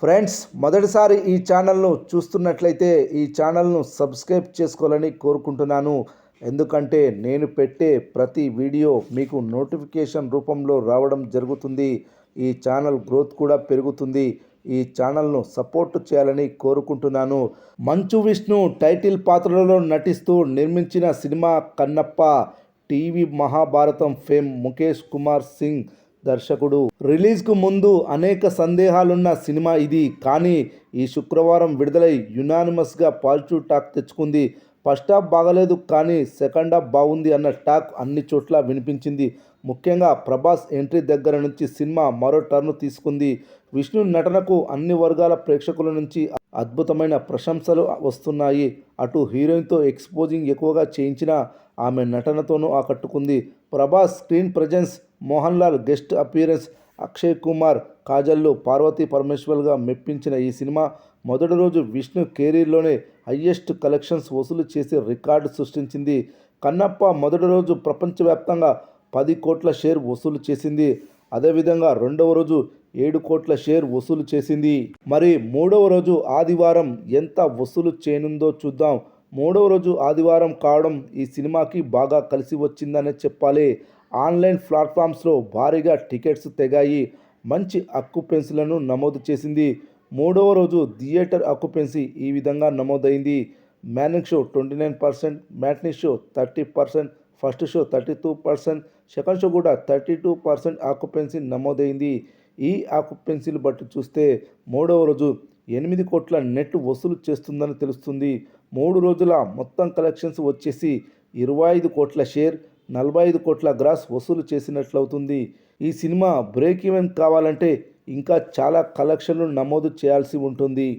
Friends, మొదటిసారి ఈ ఛానల్ను చూస్తున్నట్లయితే ఈ ఛానల్ను సబ్స్క్రైబ్ చేసుకోవాలని కోరుకుంటున్నాను. ఎందుకంటే నేను పెట్టే ప్రతి వీడియో మీకు నోటిఫికేషన్ రూపంలో రావడం జరుగుతుంది. ఈ ఛానల్ గ్రోత్ కూడా పెరుగుతుంది. ఈ ఛానల్ను సపోర్ట్ చేయాలని కోరుకుంటున్నాను. మంచు విష్ణు టైటిల్ పాత్రలో నటిస్తూ నిర్మించిన cinema Kannappa. TV Mahabharatam fame Mukesh Kumar Singh దర్శకుడు. రిలీజ్కు ముందు అనేక సందేహాలున్న సినిమా ఇది. కానీ ఈ శుక్రవారం విడుదలై యునానిమస్గా పాజిటివ్ టాక్ తెచ్చుకుంది. ఫస్ట్ హాఫ్ బాగలేదు, కానీ సెకండ్ హాఫ్ బాగుంది అన్న టాక్ అన్ని చోట్ల వినిపించింది. ముఖ్యంగా ప్రభాస్ ఎంట్రీ దగ్గర నుంచి సినిమా మరో టర్న్ తీసుకుంది. విష్ణు నటనకు అన్ని వర్గాల ప్రేక్షకుల నుంచి అద్భుతమైన ప్రశంసలు వస్తున్నాయి. అటు హీరోయిన్తో ఎక్స్పోజింగ్ ఎక్కువగా చేయించిన ఆమె నటనతోనూ ఆకట్టుకుంది. Prabhas screen presence, Mohan Lal guest appearance, Akshay Kumar, కాజల్లో పార్వతీ పరమేశ్వర్గా మెప్పించిన ఈ సినిమా మొదటి రోజు విష్ణు కెరీర్లోనే హయ్యెస్ట్ కలెక్షన్స్ వసూలు చేసి రికార్డు సృష్టించింది. కన్నప్ప మొదటి రోజు ప్రపంచవ్యాప్తంగా 10 కోట్ల షేర్ వసూలు చేసింది. అదేవిధంగా రెండవ రోజు 7 కోట్ల షేర్ వసూలు చేసింది. మరి మూడవ రోజు ఆదివారం ఎంత వసూలు చేయనుందో చూద్దాం. మూడవ రోజు ఆదివారం కావడం ఈ సినిమాకి బాగా కలిసి వచ్చిందనే చెప్పాలి. ఆన్లైన్ ప్లాట్ఫామ్స్లో భారీగా టికెట్స్ తెగాయి. మంచి అక్యుపెన్సీలను నమోదు చేసింది. మూడవ రోజు థియేటర్ అక్యుపెన్సీ ఈ విధంగా నమోదైంది. Morning show 29%, matinee show 30%, first show 32%, second show కూడా 32% ఆక్యుపెన్సీ నమోదైంది. ఈ ఆక్యుపెన్సీలు బట్టి చూస్తే మూడవ రోజు 8 కోట్ల నెట్ వసూలు చేస్తుందని తెలుస్తుంది. 3 రోజుల మొత్తం కలెక్షన్స్ వచ్చేసి 25 కోట్ల షేర్, 45 కోట్ల గ్రాస్ వసూలు చేసినట్లవుతుంది. ఈ సినిమా బ్రేక్ ఈవెన్ కావాలంటే ఇంకా చాలా కలెక్షన్లు నమోదు చేయాల్సి ఉంటుంది.